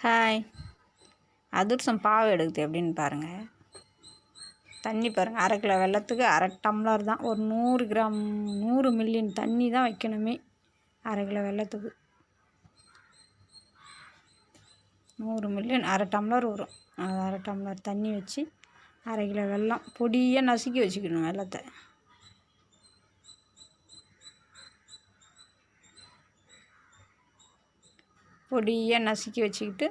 Hi. அதிரசம் பாவு எடுக்குது எப்படின்னு பாருங்கள். தண்ணி பாருங்கள், 1/2 கிலோ வெல்லத்துக்கு 1/2 டம்ளர் தான். ஒரு 100 கிராம் 100 மில்லியன் தண்ணி தான் வைக்கணுமே 1/2 கிலோ வெல்லத்துக்கு. 100 மில்லியன் 1/2 டம்ளர் வரும். அது 1/2 டம்ளர் தண்ணி வச்சு 1/2 கிலோ வெல்லம் பொடியாக நசுக்கி வச்சுக்கணும். வெல்லத்தை பொடியாக நசுக்கி வச்சுக்கிட்டு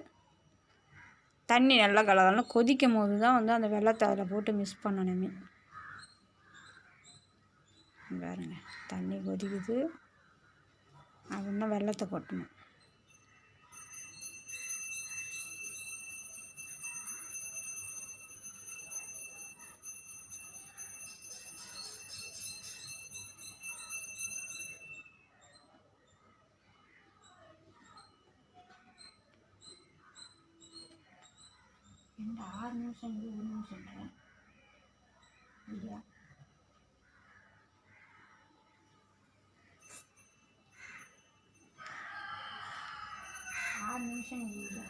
தண்ணி நல்லா கலக்கணும். கொதிக்கும் போது தான் அந்த வெல்லத்தை அதில் போட்டு மிக்ஸ் பண்ணணுமே. பாருங்க, தண்ணி கொதிக்குது. அப்படின்னா வெல்லத்தை கொட்டணும். இந்த 6 நிமிஷம் 1 நிமிஷம் இல்லையா? 6 நிமிஷம் இல்லையா?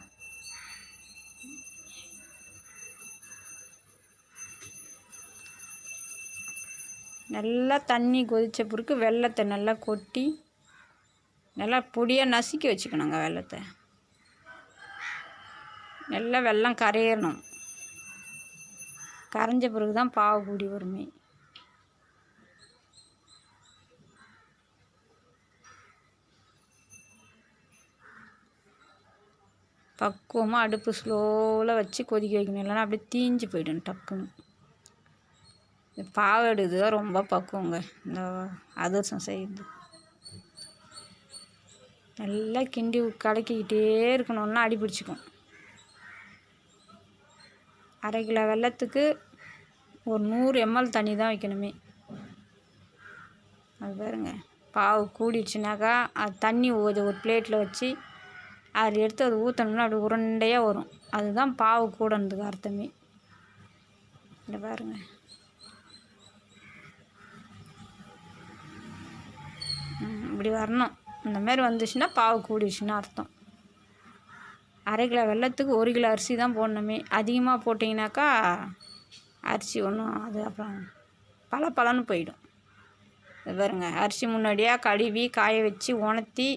நல்லா தண்ணி கொதித்த பிறகு வெல்லத்தை நல்லா கொட்டி நல்லா பொடியாக நசுக்கி வச்சுக்கணுங்க. வெல்லத்தை நல்லா வெல்லம் கரையணும். கரைஞ்ச பிறகு தான் பாவு கூடி வருமே. பக்குவமாக அடுப்பு ஸ்லோவில் வச்சு கொதிக்க வைக்கணும். இல்லைன்னா அப்படியே தீஞ்சு போய்டும் டக்குன்னு. இந்த பாவு எடுது தான் ரொம்ப பக்குவங்க. இந்த அதிரசம் செய்யுது நல்லா கிண்டி கலக்கிக்கிட்டே இருக்கணும்னா அடி பிடிச்சிக்கும். 1/2 கிலோ வெல்லத்துக்கு ஒரு 100 ml தண்ணி தான் வைக்கணுமே. அது பாருங்க, பாவு கூடிடுச்சுனாக்கா அது தண்ணி ஒரு பிளேட்டில் வச்சு அதில் எடுத்து அது ஊற்றணும்னா அப்படி உருண்டையாக வரும். அதுதான் பாவு கூடன்றதுக்கு அர்த்தமே. இந்த பாருங்க, இப்படி வரணும். இந்த மாதிரி வந்துச்சுன்னா பாவு கூடிடுச்சுன்னா அர்த்தம். 1/2 கிலோ வெல்லத்துக்கு 1 கிலோ அரிசி தான் போடணுமே. அதிகமாக போட்டிங்கனாக்கா அரிசி ஒன்றும் அது அப்புறம் பலன்னு போயிடும். இது பாருங்க, அரிசி முன்னாடியாக கழுவி காய வச்சு உணர்த்தி,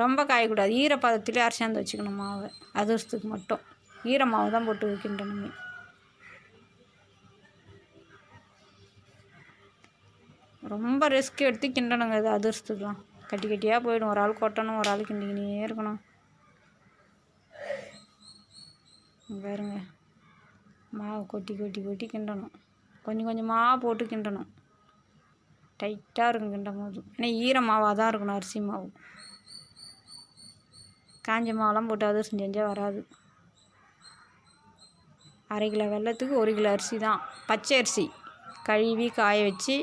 ரொம்ப காயக்கூடாது. ஈரப்பதத்திலே அரைச்சாந்து வச்சுக்கணும் மாவை. அதிரசத்துக்கு மட்டும் ஈர மாவு தான் போட்டு கிண்டணுமே. ரொம்ப ரிஸ்க் எடுத்து கிண்டணுங்க. இது அதிரசத்துக்குலாம் கட்டி கட்டியாக போயிடும். ஒரு ஆள் கொட்டணும், ஒரு ஆள் கிண்டிக்கினே இருக்கணும். பாருங்க, மாவு கொட்டி கொட்டி கொட்டி கிண்டணும். கொஞ்சம் கொஞ்சமாக போட்டு கிண்டணும். டைட்டாக இருக்கும் கிண்டும் போது. ஏன்னா ஈர மாவாக தான் இருக்கணும் அரிசி மாவு. காஞ்ச மாவெல்லாம் போட்டு அதிரசம் செஞ்சால் வராது. 1/2 கிலோ வெல்லத்துக்கு 1 கிலோ அரிசி தான். பச்சை அரிசி கழுவி காய வச்சு,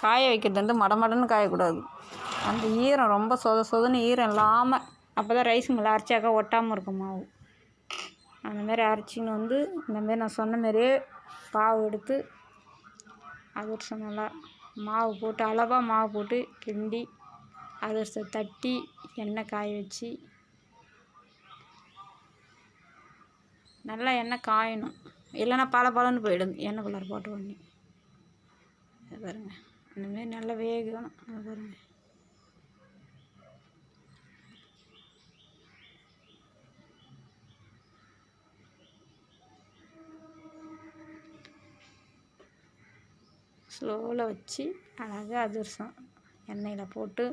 காய வைக்கிறது மடமடன்னு காயக்கூடாது. அந்த ஈரம் ரொம்ப சொதன்னு ஈரம் இல்லாமல், அப்போ தான் ரைஸ் மில்லில் அரைச்சாக்கா ஒட்டாமல் இருக்கும் மாவு. அந்தமாரி அரைச்சின்னு இந்தமாரி நான் சொன்ன மாதிரியே பாவு எடுத்து அதிரசம் நல்லா மாவு போட்டு அளவாக மாவு போட்டு கிண்டி அதிரசத்தை தட்டி எண்ணெய் காய வச்சு, நல்லா எண்ணெய் காயணும். இல்லைன்னா பலன்னு போயிடும் எண்ணெய்க்குள்ளார போட்ட உடனே. அது பாருங்க, இந்தமாரி நல்லா வேகணும். அது பாருங்க, ஸ்லோவில் வச்சு அழகாக அதிரசம் எண்ணெயில் போட்டு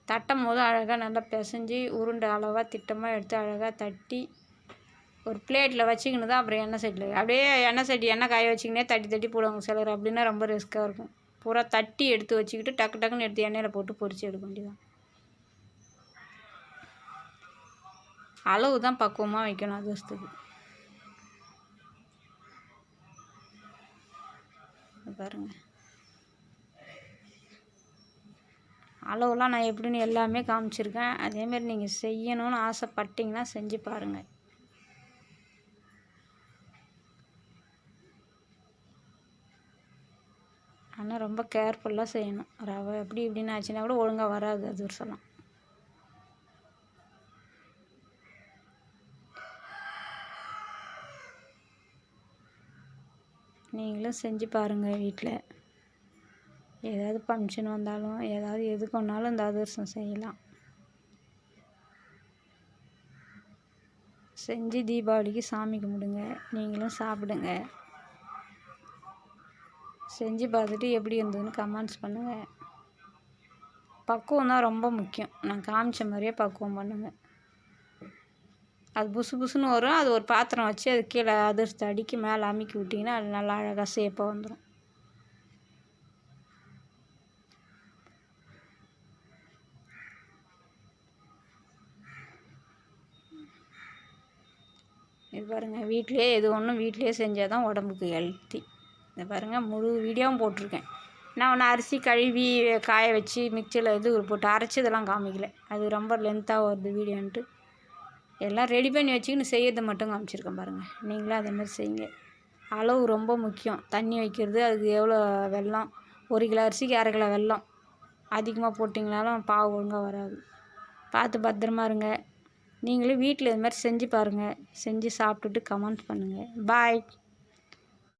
தட்டும் போது அழகாக நல்லா பிசைஞ்சி உருண்டை அளவாக திட்டமாக எடுத்து அழகாக தட்டி ஒரு பிளேட்டில் வச்சுக்கின்னு தான் அப்புறம் எண்ணெய் சட்டியில் அப்படியே எண்ணெய் காய வச்சிக்கினே தட்டி தட்டி போடுவாங்க சிலர். அப்படின்னா ரொம்ப ரிஸ்க்காக இருக்கும். பூரா தட்டி எடுத்து வச்சுக்கிட்டு டக்குன்னு எடுத்து எண்ணெயில் போட்டு பொரிச்சு எடுக்க வேண்டியதான். அளவு தான் பக்குவமாக வைக்கணும் அதிரசத்துக்கு. பாருங்க, அளவுலாம் நான் எப்படின்னு எல்லாமே காமிச்சிருக்கேன். அதேமாரி நீங்கள் செய்யணும்னு ஆசைப்பட்டீங்கன்னா செஞ்சு பாருங்கள். ஆனால் ரொம்ப கேர்ஃபுல்லாக செய்யணும். ரவை எப்படி இப்படின்னு ஆச்சுன்னா கூட ஒழுங்காக வராது அதிரசம்லாம். நீங்களும் செஞ்சு பாருங்கள் வீட்டில். ஏதாவது ஃபங்க்ஷன் வந்தாலும் ஏதாவது எதுக்கு வேணாலும் இந்த அதிரசம் செய்யலாம். செஞ்சு தீபாவளிக்கு சாமி கும்பிடுங்க. நீங்களும் சாப்பிடுங்க. செஞ்சு பார்த்துட்டு எப்படி இருந்ததுன்னு கமெண்ட்ஸ் பண்ணுங்கள். பக்குவம் தான் ரொம்ப முக்கியம். நான் காமிச்ச மாதிரியே பக்குவம் பண்ணுங்கள். அது புசு புசுன்னு வரும். அது ஒரு பாத்திரம் வச்சு அது கீழே அதிரசத்தை அடிக்கி மேலே அமுக்கி விட்டிங்கன்னா அது நல்லா அழகாக சேப்பாக வந்துடும். இது பாருங்கள், வீட்டிலே எது ஒன்றும் வீட்டிலே செஞ்சால் தான் உடம்புக்கு ஹெல்த்தி. இதை பாருங்கள், முழு வீடியோவும் போட்டிருக்கேன். நான் ஒன்று அரிசி கழுவி காய வச்சு மிக்சியில் இது போட்டு அரைச்சி இதெல்லாம் காமிக்கல. அது ரொம்ப லென்த்தாக வருது வீடியோன்ட்டு எல்லாம் ரெடி பண்ணி வச்சுக்கின்னு செய்யறது மட்டும் காமிச்சிருக்கேன் பாருங்கள். நீங்களும் அதேமாதிரி செய்யுங்க. அளவு ரொம்ப முக்கியம். தண்ணி வைக்கிறது, அதுக்கு எவ்வளோ வெல்லம், 1 கிலோ அரிசிக்கு 1/2 கிலோ வெல்லம் அதிகமாக போட்டிங்கனாலும் பாவு ஒழுங்காக வராது. பார்த்து பத்திரமா இருங்க. நீங்களும் வீட்டில் இது மாதிரி செஞ்சு பாருங்கள். செஞ்சு சாப்பிட்டுட்டு கமெண்ட் பண்ணுங்கள். பாய்.